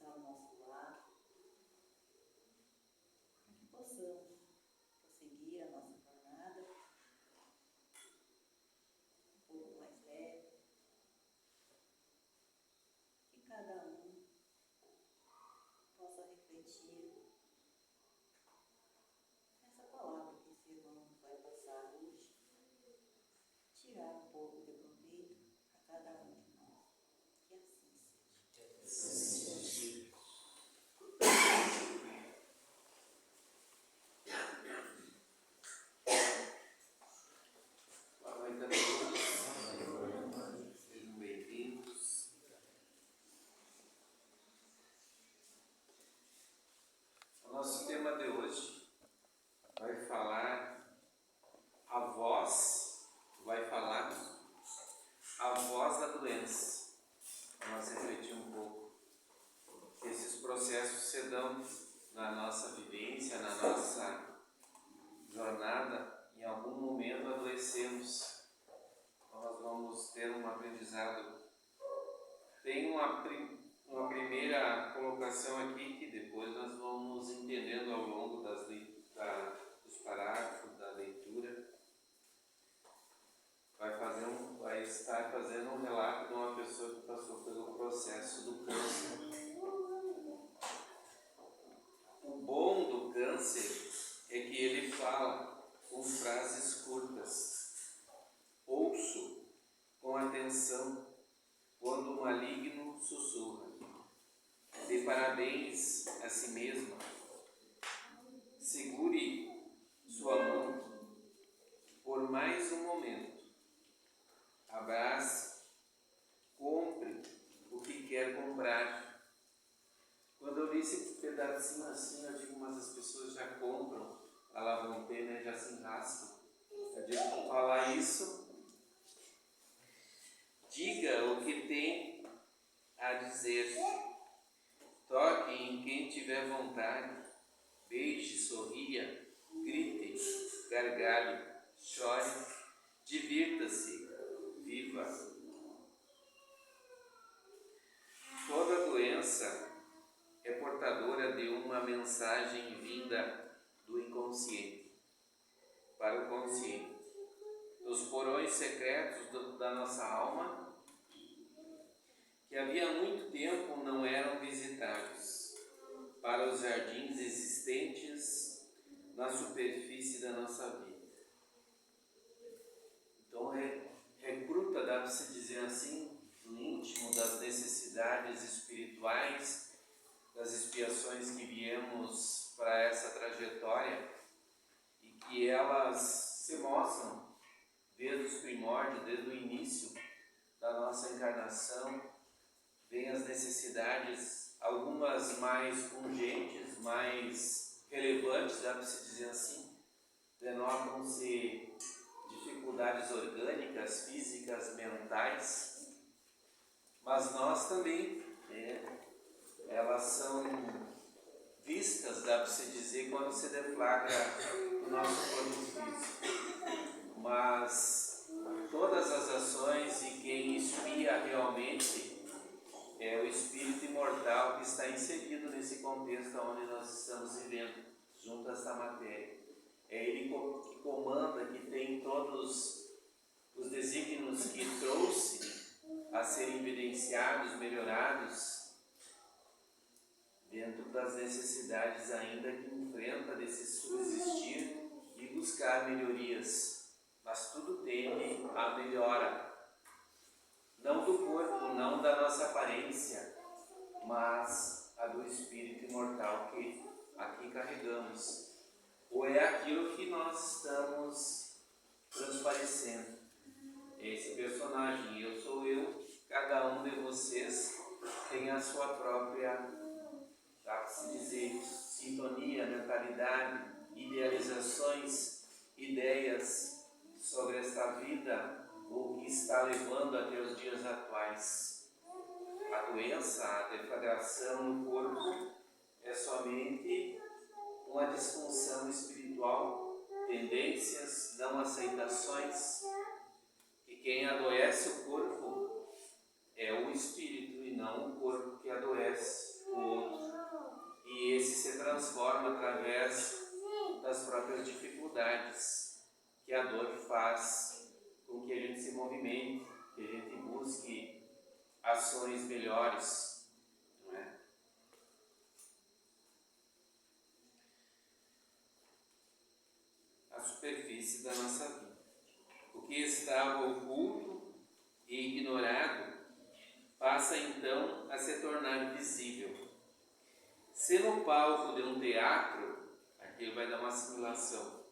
está ao nosso lado, para que possamos prosseguir a nossa jornada um pouco mais leve, que cada um possa refletir nessa palavra que esse irmão vai passar hoje, tirar um pouco de proveito a cada um de nós. Que assim seja. Boa noite a todos, sejam bem-vindos. O nosso tema de hoje vai falar a voz da doença. Vamos refletir um pouco. Esses processos se dão na nossa vivência, na nossa jornada. Em algum momento adoecemos. Nós vamos ter um aprendizado. Tem uma primeira colocação aqui que depois nós vamos entendendo ao longo dos parágrafos da leitura. Vai estar fazendo um relato de uma pessoa que passou pelo processo do câncer. O bom do câncer é que ele fala com frases curtas. Ouço com atenção quando o maligno sussurra. Dê parabéns a si mesma. Segure sua mão por mais um momento. Abrace, compre o que quer comprar. Quando eu li esse pedacinho assim, eu digo, mas as pessoas já compram, elas vão ter, né? Já se enrascam. Eu digo, vou falar isso. Diga o que tem a dizer. Toque em quem tiver vontade. Beije, sorria, grite, gargalhe, chore, divirta-se, viva. Toda doença é portadora de uma mensagem vinda do inconsciente para o consciente, dos porões secretos da nossa alma, que havia muito tempo não eram visitados, para os jardins existentes na superfície da nossa vida. Então, recruta, dá para se dizer assim, no íntimo das necessidades espirituais, das expiações que viemos para essa trajetória e que elas se mostram desde os primórdios, desde o início da nossa encarnação. Vêm as necessidades, algumas mais pungentes, mais relevantes, dá para se dizer assim, denotam-se dificuldades orgânicas, físicas, mentais, mas nós também, elas são vistas, dá para se dizer, quando se deflagra o nosso corpo físico. Mas todas as ações e quem espia realmente é o espírito imortal que está inserido nesse contexto onde nós estamos vivendo, junto a esta matéria. É ele que comanda, que tem todos os desígnios que trouxe a serem evidenciados, melhorados, dentro das necessidades ainda que enfrenta desse subsistir e buscar melhorias. Mas tudo tende à melhora. Não do corpo, não da nossa aparência, mas a do espírito imortal que aqui carregamos. Ou é aquilo que nós estamos transparecendo. Esse personagem, eu sou eu, cada um de vocês tem a sua própria, dá para se dizer, sintonia, mentalidade, idealizações, ideias sobre esta vida, o que está levando até os dias atuais. A doença, a deflagração no corpo é somente uma disfunção espiritual, tendências, não aceitações, e quem adoece o corpo é o espírito e não o corpo que adoece. o outro. E esse se transforma através das próprias dificuldades que a dor faz com que a gente se movimente, que a gente busque ações melhores, não é? A superfície da nossa vida. O que estava oculto e ignorado passa então a se tornar visível. Se no palco de um teatro, aqui vai dar uma assimilação,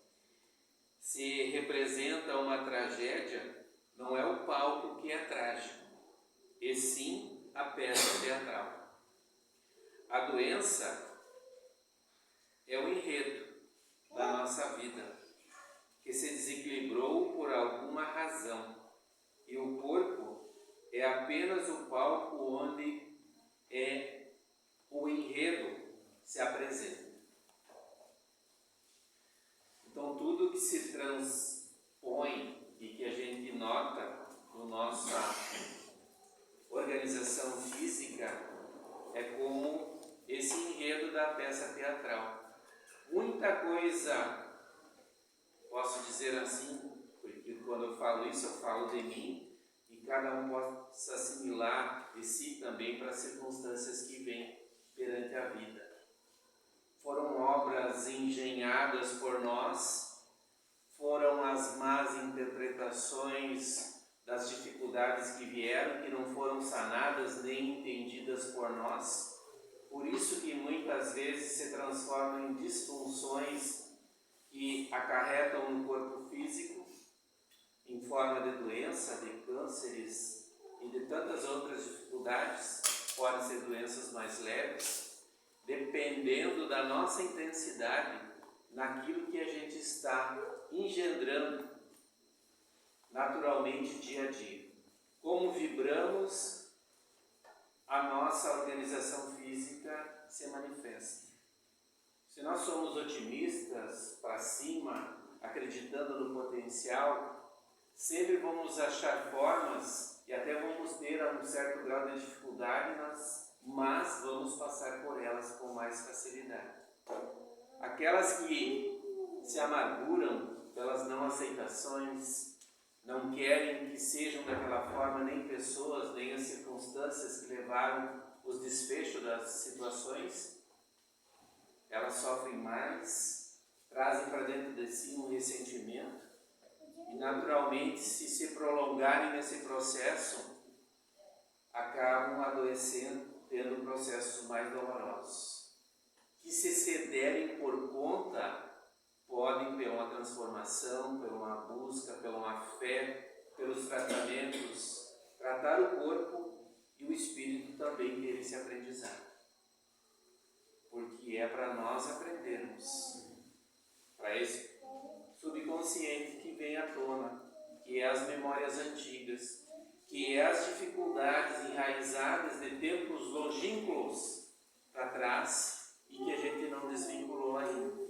se representa uma tragédia, não é o palco que é trágico, e sim a peça teatral. A doença é o enredo da nossa vida, que se desequilibrou por alguma razão, e o corpo é apenas o palco onde o enredo se apresenta. Então, tudo que se transpõe e que a gente nota na nossa organização física é como esse enredo da peça teatral. Muita coisa, posso dizer assim, porque quando eu falo isso, eu falo de mim, e cada um possa assimilar de si também para as circunstâncias que vêm perante a vida. Foram obras engenhadas por nós, foram as más interpretações das dificuldades que vieram, que não foram sanadas nem entendidas por nós. Por isso que muitas vezes se transformam em disfunções que acarretam no corpo físico, em forma de doença, de cânceres e de tantas outras dificuldades. Podem ser doenças mais leves, dependendo da nossa intensidade naquilo que a gente está engendrando naturalmente dia a dia. Como vibramos, a nossa organização física se manifesta. Se nós somos otimistas, para cima, acreditando no potencial, sempre vamos achar formas e até vamos ter um certo grau de dificuldade, mas vamos passar por elas com mais facilidade. Aquelas que se amarguram pelas não aceitações, não querem que sejam daquela forma nem pessoas, nem as circunstâncias que levaram os desfechos das situações, elas sofrem mais, trazem para dentro de si um ressentimento e naturalmente, se prolongarem nesse processo, acabam adoecendo, tendo processos mais dolorosos, que se cederem por conta, podem, pela uma transformação, pela uma busca, pela uma fé, pelos tratamentos, tratar o corpo e o espírito também ter esse aprendizado. Porque é para nós aprendermos, para esse subconsciente que vem à tona, que é as memórias antigas, que é as dificuldades enraizadas de tempos longínquos para trás e que a gente não desvinculou ainda.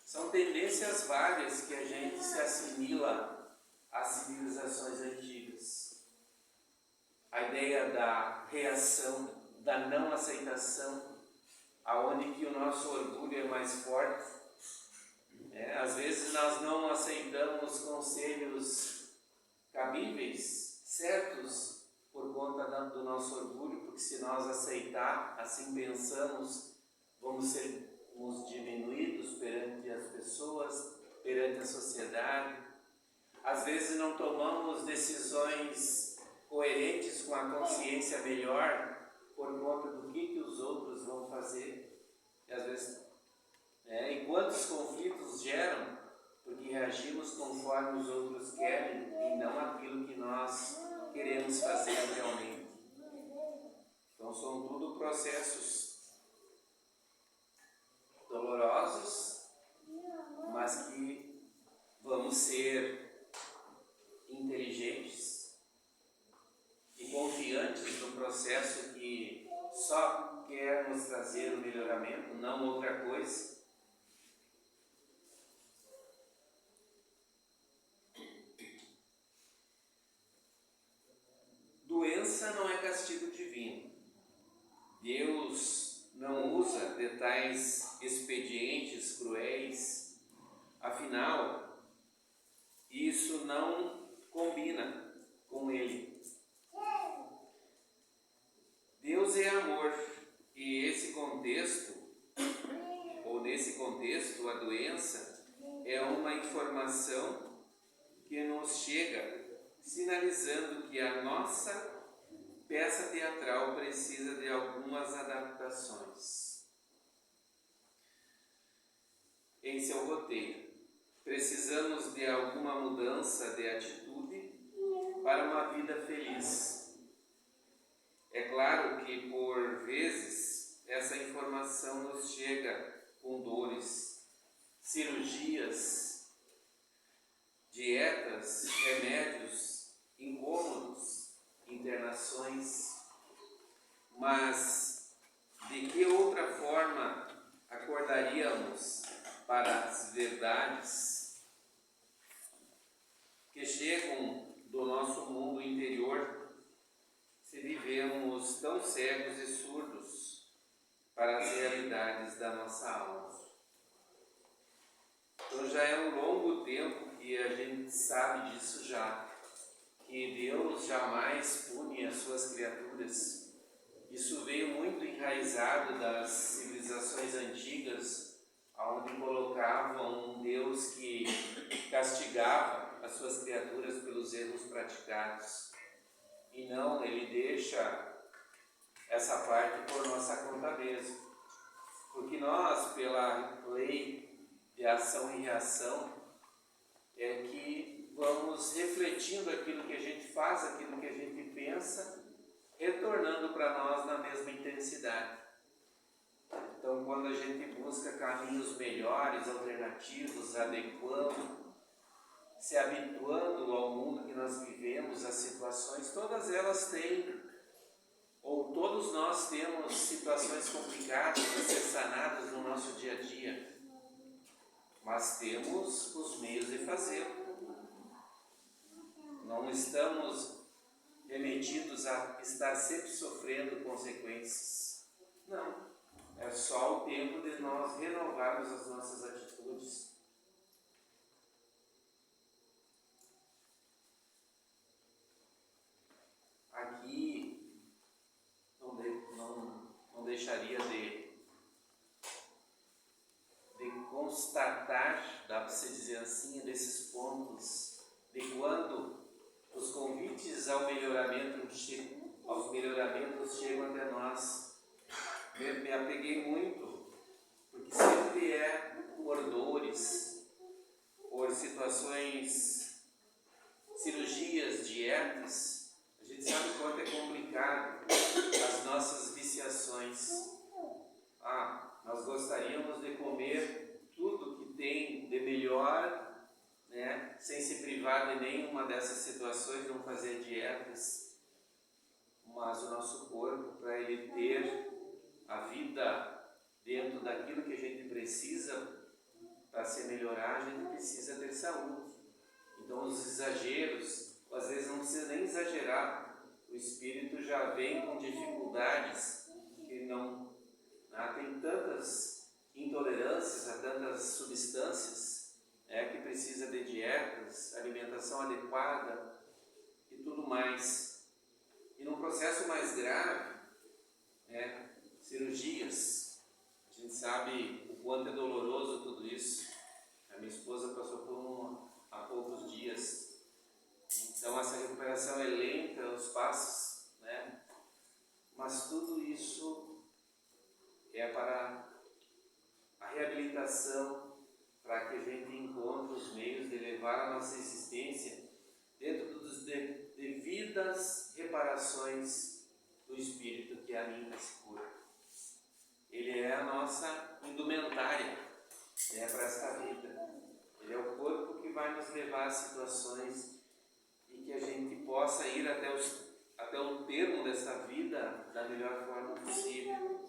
São tendências várias que a gente se assimila às civilizações antigas. A ideia da reação, da não aceitação, aonde que o nosso orgulho é mais forte. Às vezes nós não aceitamos conselhos cabíveis, certos, por conta do nosso orgulho, porque se nós aceitar, assim pensamos, vamos sermos diminuídos perante as pessoas, perante a sociedade. Às vezes não tomamos decisões coerentes com a consciência melhor por conta do que os outros vão fazer. E às vezes, e quantos conflitos geram porque reagimos conforme os outros querem e não aquilo que nós queremos fazer realmente. Então são tudo processos dolorosos, mas que vamos ser inteligentes e confiantes no processo que só quer nos trazer o melhoramento, não outra coisa. Doença não é castigo divino. Deus Afinal, isso não combina com Ele. Deus é amor, e esse contexto, ou nesse contexto, a doença é uma informação que nos chega sinalizando que a nossa peça teatral precisa de algumas adaptações em seu roteiro. Precisamos de alguma mudança de atitude para uma vida feliz. É claro que, por vezes, essa informação nos chega com dores, cirurgias, dietas, remédios, incômodos, internações. Mas de que outra forma acordaríamos para as verdades que chegam do nosso mundo interior se vivemos tão cegos e surdos para as realidades da nossa alma? Então já é um longo tempo que a gente sabe disso já, que Deus jamais pune as suas criaturas. Isso veio muito enraizado das civilizações antigas, onde colocavam um Deus que castigava as suas criaturas pelos erros praticados. E não, Ele deixa essa parte por nossa conta mesmo. Porque nós, pela lei de ação e reação, é que vamos refletindo aquilo que a gente faz, aquilo que a gente pensa, retornando para nós na mesma intensidade. Então, quando a gente busca caminhos melhores, alternativos, adequando, se habituando ao mundo que nós vivemos, às situações, todas elas têm, ou todos nós temos situações complicadas a ser sanadas no nosso dia a dia, mas temos os meios de fazê-lo. Não estamos remetidos a estar sempre sofrendo consequências. Não, é só o tempo de nós renovarmos as nossas atitudes. Aqui não deixaria de constatar, dá para se dizer assim, desses pontos, de quando os convites ao aos melhoramentos chegam até nós. Me apeguei muito, porque sempre é por dores, por situações, cirurgias, dietas. A gente sabe o quanto é complicado as nossas viciações. Nós gostaríamos de comer tudo que tem de melhor, né, sem se privar de nenhuma dessas situações, não fazer dietas, mas o nosso corpo, para ele ter a vida dentro daquilo que a gente precisa para se melhorar, a gente precisa ter saúde. Então os exageros, às vezes não precisa nem exagerar, o espírito já vem com dificuldades que não tem tantas intolerâncias a tantas substâncias, que precisa de dietas, alimentação adequada e tudo mais. E num processo mais grave, cirurgias, a gente sabe o quanto é doloroso tudo isso. A minha esposa passou por uma há poucos dias. Então essa recuperação é lenta, os passos, mas tudo isso é para a reabilitação, para que a gente encontre os meios de levar a nossa existência dentro das devidas reparações do espírito, que é a linda se cura. Ele é a nossa indumentária para esta vida. Ele é o corpo que vai nos levar a situações e que a gente possa ir até o termo dessa vida da melhor forma possível.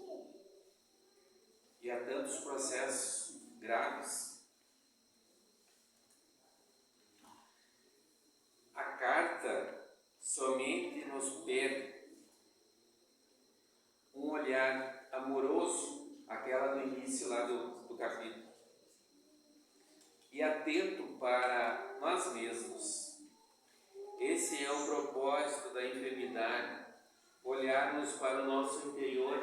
E há tantos processos graves. A carta somente nos pede um olhar amoroso, aquela do início lá do capítulo, e atento atento para nós mesmos. Esse é o propósito da enfermidade, olharmos para o nosso interior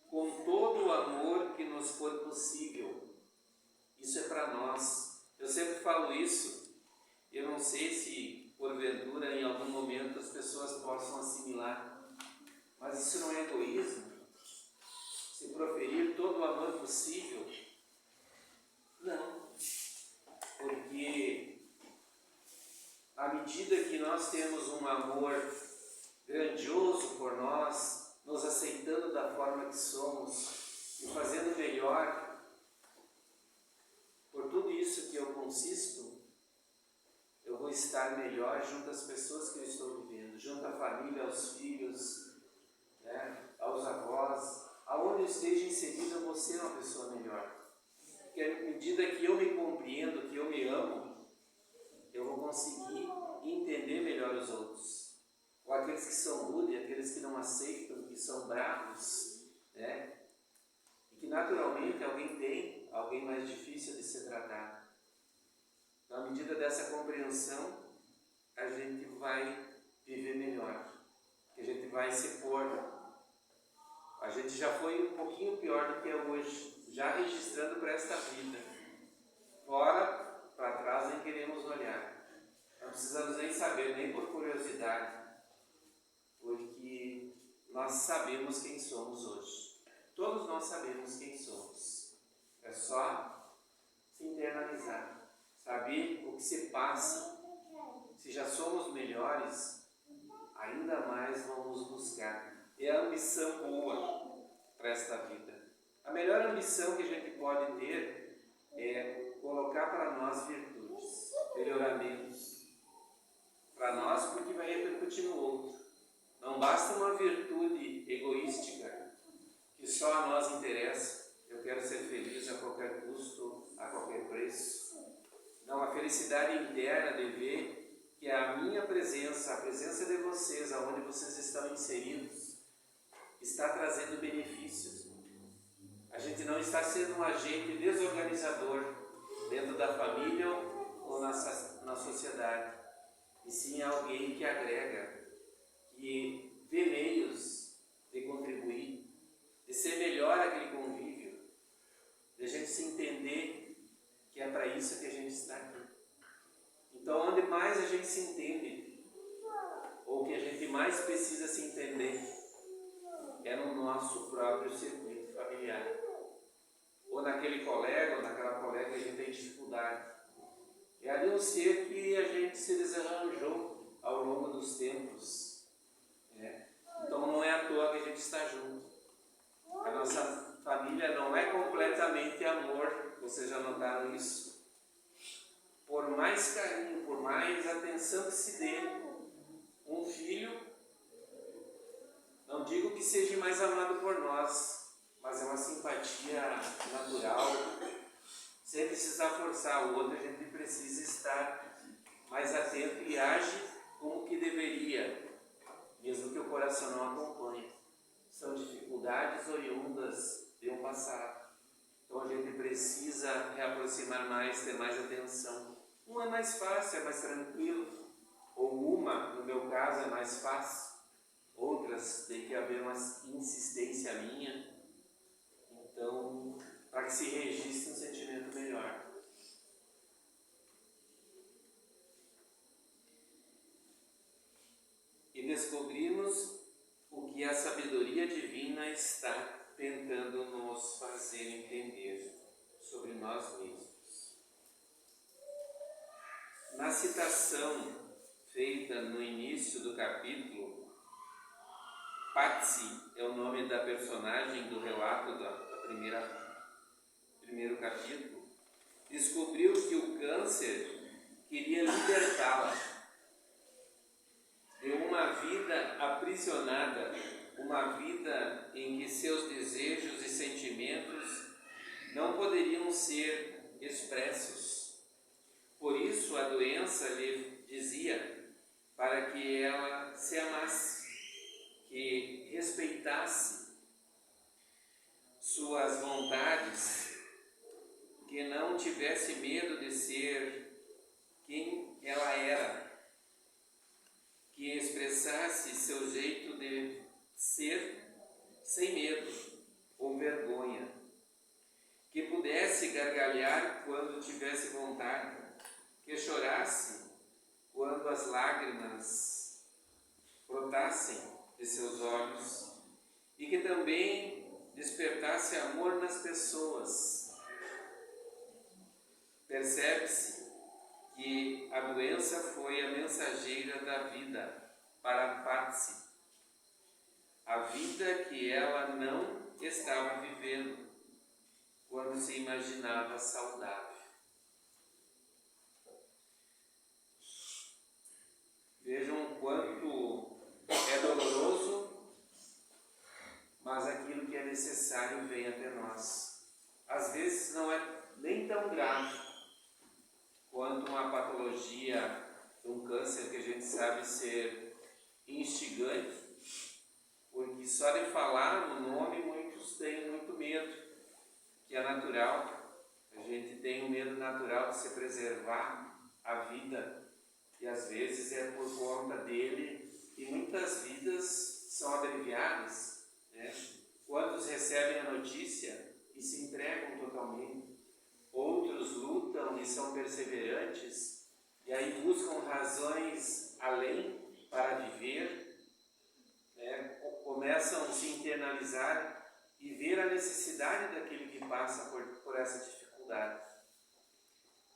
com todo o amor que nos for possível. Isso é para nós. Eu sempre falo isso. Eu não sei se, porventura, em algum momento as pessoas possam assimilar, mas isso não é egoísmo? Se proferir todo o amor possível? Não. Porque à medida que nós temos um amor grandioso por nós, nos aceitando da forma que somos e fazendo melhor por tudo isso que eu consisto, eu vou estar melhor junto às pessoas que eu estou vivendo, junto à família, aos filhos, né, aos avós, aonde eu esteja inserido, eu vou ser uma pessoa melhor. Porque à medida que eu me compreendo, que eu me amo, eu vou conseguir entender melhor os outros. Ou aqueles que são rudes, aqueles que não aceitam, que são bravos, né? E que naturalmente alguém mais difícil de ser tratado. Na medida dessa compreensão, a gente vai viver melhor, que a gente vai se pôr. A gente já foi um pouquinho pior do que é hoje, já registrando para esta vida. Fora, para trás, nem queremos olhar. Não precisamos nem saber, nem por curiosidade, porque nós sabemos quem somos hoje. Todos nós sabemos quem somos. É só se internalizar, saber o que se passa. Se já somos melhores, ainda mais vamos buscar. É a ambição boa para esta vida. A melhor ambição que a gente pode ter é colocar para nós virtudes, melhoramentos. Para nós, porque vai repercutir no outro. Não basta uma virtude egoística que só a nós interessa. Eu quero ser feliz a qualquer custo, a qualquer preço. Não, a felicidade interna de ver que a minha presença, a presença de vocês, aonde vocês estão inseridos, está trazendo benefícios. A gente não está sendo um agente desorganizador dentro da família ou na sociedade, e sim alguém que agrega, que vê meios de contribuir, de ser melhor aquele convívio, de a gente se entender que é para isso que a gente está aqui. Então, onde mais a gente se entende, ou que a gente mais precisa se entender, é no nosso próprio circuito familiar. Ou naquele colega, ou naquela colega que a gente tem dificuldade. É ali um ser que a gente se desarranjou ao longo dos tempos. Né? Então não é à toa que a gente está junto. A nossa família não é completamente amor, vocês já notaram isso? Por mais carinho, por mais atenção que se dê, um filho, não digo que seja mais amado por nós, mas é uma simpatia natural. Sem precisar forçar o outro, a gente precisa estar mais atento e age como que deveria, mesmo que o coração não acompanhe. São dificuldades oriundas de um passado. Então a gente precisa reaproximar mais, ter mais atenção. Um é mais fácil, é mais tranquilo. Ou uma, no meu caso, é mais fácil. Outras tem que haver uma insistência minha. Então, para que se registre um sentimento melhor. E descobrimos o que a sabedoria divina está tentando nos fazer entender sobre nós mesmos. Na citação feita no início do capítulo, Patsy é o nome da personagem do relato do primeiro capítulo, descobriu que o câncer queria libertá-la de uma vida aprisionada, uma vida em que seus desejos e sentimentos não poderiam ser expressos. Por isso a doença lhe dizia para que ela se amasse, que respeitasse suas vontades, que não tivesse medo de ser quem ela era, que expressasse seu jeito de ser sem medo ou vergonha, que pudesse gargalhar quando tivesse vontade, que chorasse quando as lágrimas brotassem de seus olhos e que também despertasse amor nas pessoas. Percebe-se que a doença foi a mensageira da vida para Patsy, a vida que ela não estava vivendo quando se imaginava saudável. Vejam o quanto é doloroso, mas aquilo que é necessário vem até nós. Às vezes não é nem tão grave quanto uma patologia, um câncer que a gente sabe ser instigante, porque só de falar no nome muitos têm muito medo, que é natural. A gente tem um medo natural de se preservar a vida, e às vezes é por conta dele, e muitas vidas são abreviadas, né? Quantos recebem a notícia e se entregam totalmente, outros lutam e são perseverantes, e aí buscam razões além para viver, né? Começam a se internalizar e ver a necessidade daquele que passa por essa dificuldade.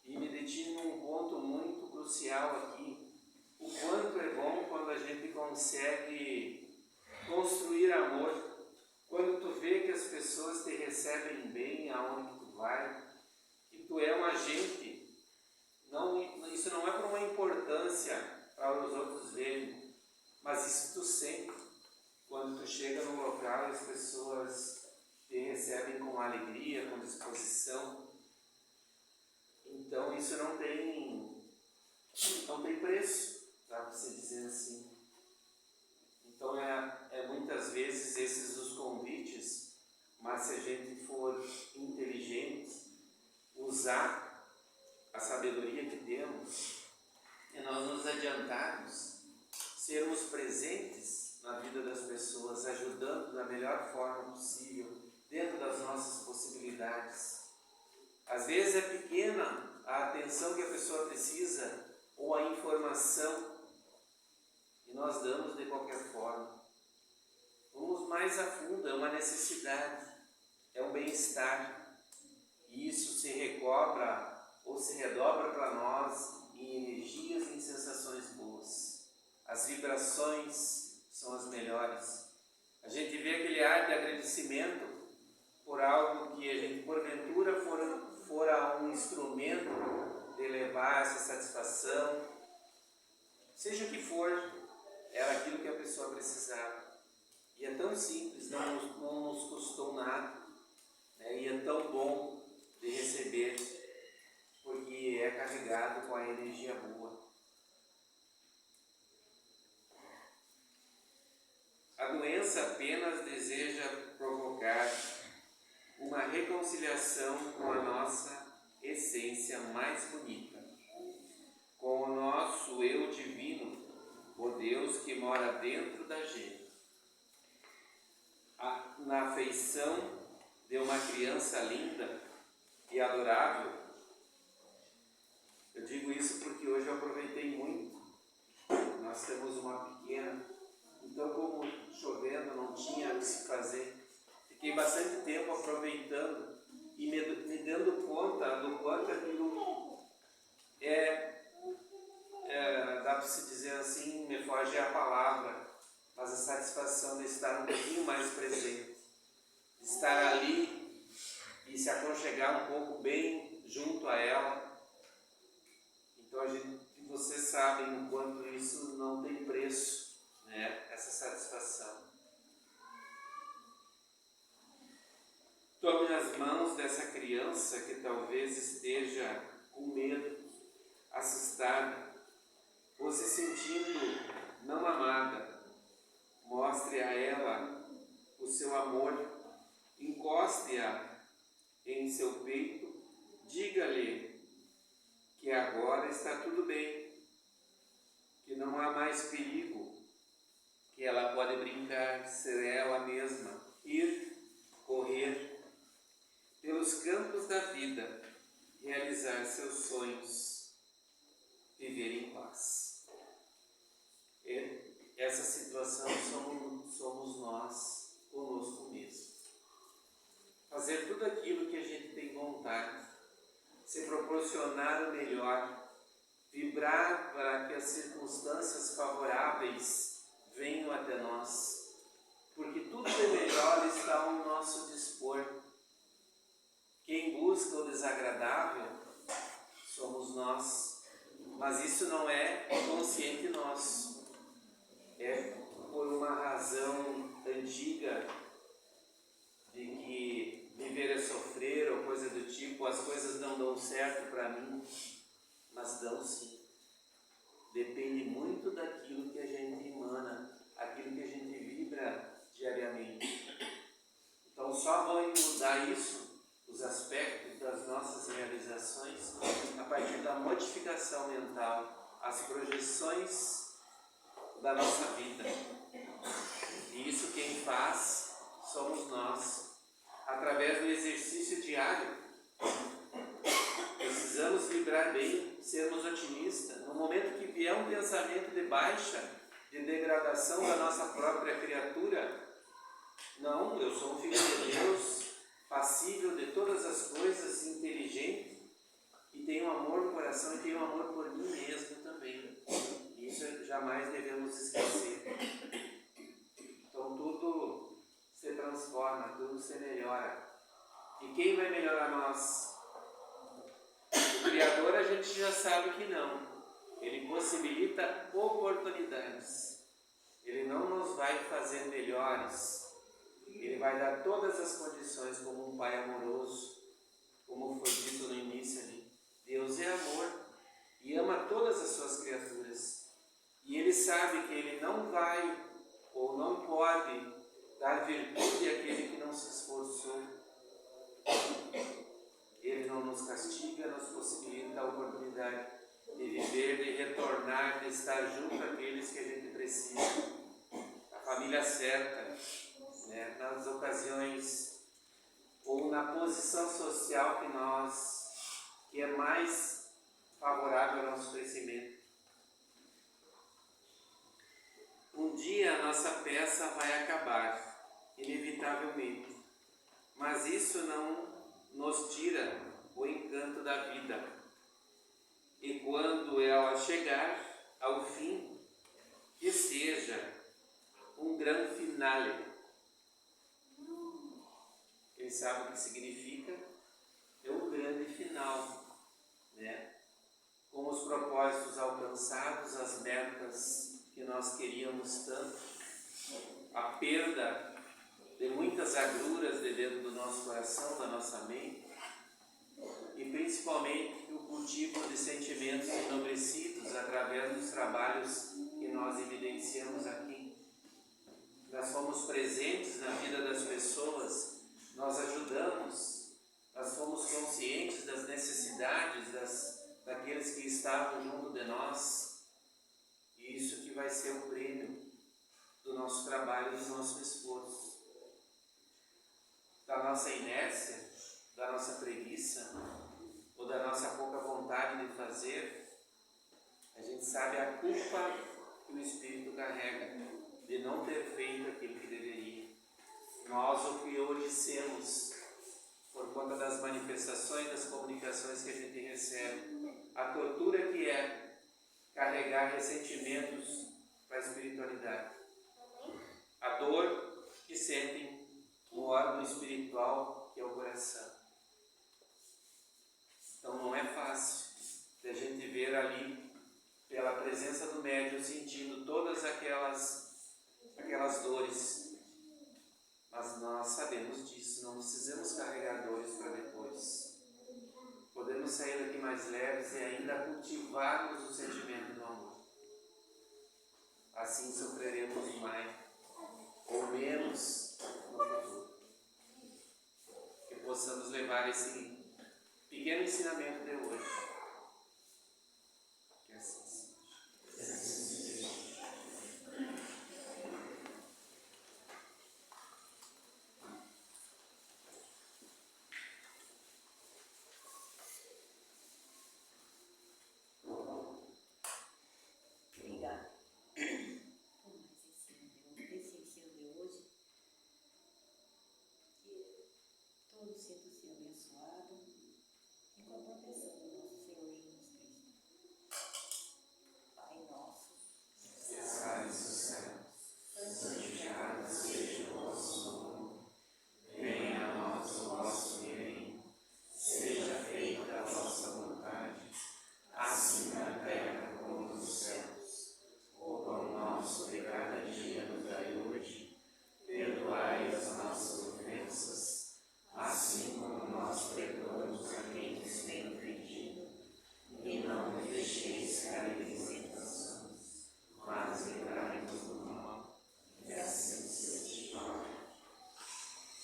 E me detive num ponto muito crucial aqui, o quanto é bom quando a gente consegue construir amor, quando tu vê que as pessoas te recebem bem aonde tu vai, que tu é um agente, isso não é por uma importância para os outros verem, mas isso tu sente quando tu chega no local e as pessoas te recebem com alegria, com disposição. Então isso não tem preço, para se dizer assim. Então é muitas vezes esses os convites, mas se a gente for inteligente, usar a sabedoria que temos e nós nos adiantarmos, sermos presentes na vida das pessoas, ajudando da melhor forma possível, dentro das nossas possibilidades. Às vezes é pequena a atenção que a pessoa precisa ou a informação, e nós damos de qualquer forma. Vamos mais a fundo, é uma necessidade, é um bem-estar, e isso se recobra ou se redobra para nós em energias e em sensações boas. As vibrações são as melhores. A gente vê aquele ar de agradecimento por algo que a gente porventura fora um instrumento de levar essa satisfação, seja o que for, era aquilo que a pessoa precisava. E é tão simples, não nos custou nada, né? E é tão bom de receber, porque é carregado com a energia boa. A doença apenas deseja provocar uma reconciliação com a nossa essência mais bonita, com o nosso eu divino, o Deus que mora dentro da gente. Na afeição de uma criança linda e adorável. Eu digo isso porque hoje eu aproveitei muito. Nós temos uma pequena, então como chovendo não tinha o que se fazer, fiquei bastante tempo aproveitando e me dando conta do quanto aquilo dá para se dizer assim, me foge a palavra, mas a satisfação de estar um pouquinho mais presente, de estar ali e se aconchegar um pouco bem junto a ela. Então vocês sabem o quanto isso não tem preço, né? Essa satisfação. Tome nas mãos dessa criança que talvez esteja com medo, assustada, ou se sentindo não amada. Mostre a ela o seu amor, encoste-a em seu peito, está tudo bem, que não há mais perigo, que ela pode brincar, ser ela mesma, ir, correr pelos campos da vida, realizar seus sonhos, viver em paz. E essa situação somos nós, conosco mesmo. Fazer tudo aquilo que a gente tem vontade, se proporcionar o melhor, vibrar para que as circunstâncias favoráveis venham até nós, porque tudo de melhor está ao nosso dispor. Quem busca o desagradável somos nós, mas isso não é consciente nosso, é por uma razão antiga de que viver é sofrer ou coisa do tipo, as coisas não dão certo para mim, mas dão sim. Depende muito daquilo que a gente emana, aquilo que a gente vibra diariamente. Então só vão mudar isso, os aspectos das nossas realizações, a partir da modificação mental, as projeções da nossa vida. E isso quem faz somos nós, através do exercício diário. Precisamos vibrar bem, sermos otimistas. No momento que vier um pensamento de baixa, de degradação da nossa própria criatura, não, eu sou um filho de Deus, passível de todas as coisas, inteligente, e tenho amor no coração e tenho amor por mim mesmo também. Isso jamais devemos esquecer. Então tudo se transforma, tudo se melhora. E quem vai melhorar nós? O Criador a gente já sabe que não. Ele possibilita oportunidades. Ele não nos vai fazer melhores. Ele vai dar todas as condições como um Pai amoroso, como foi dito no início ali. Deus é amor e ama todas as suas criaturas. E Ele sabe que Ele não vai ou não pode dar virtude àquele que não se esforçou. Ele não nos castiga, nos possibilita a oportunidade de viver, de retornar, de estar junto àqueles que a gente precisa. A família certa, né? Nas ocasiões ou na posição social que é mais favorável ao nosso crescimento. Um dia a nossa peça vai acabar, inevitavelmente, mas isso não nos tira o encanto da vida. E quando ela chegar ao fim, que seja um grande finale. Quem sabe o que significa? É um grande final, né? Com os propósitos alcançados, as metas que nós queríamos tanto, a perda de muitas agruras de dentro do nosso coração, da nossa mente, e principalmente o cultivo de sentimentos enobrecidos através dos trabalhos que nós evidenciamos aqui. Nós fomos presentes na vida das pessoas, nós ajudamos, nós fomos conscientes das necessidades daqueles que estavam junto de nós, e isso que vai ser o prêmio do nosso trabalho e do nosso esforço. Da nossa inércia, da nossa preguiça, ou da nossa pouca vontade de fazer, a gente sabe a culpa que o Espírito carrega de não ter feito aquilo que deveria. Nós o que hoje somos, por conta das manifestações, das comunicações que a gente recebe, a tortura que é carregar ressentimentos para a espiritualidade, a dor que sentem no órgão espiritual que é o coração. Então não é fácil de a gente ver ali, pela presença do médium, sentindo todas aquelas dores. Mas nós sabemos disso, não precisamos carregar dores para depois. Podemos sair daqui mais leves e ainda cultivarmos o sentimento do amor. Assim sofreremos mais ou menos no futuro. Que possamos levar esse pequeno ensinamento de hoje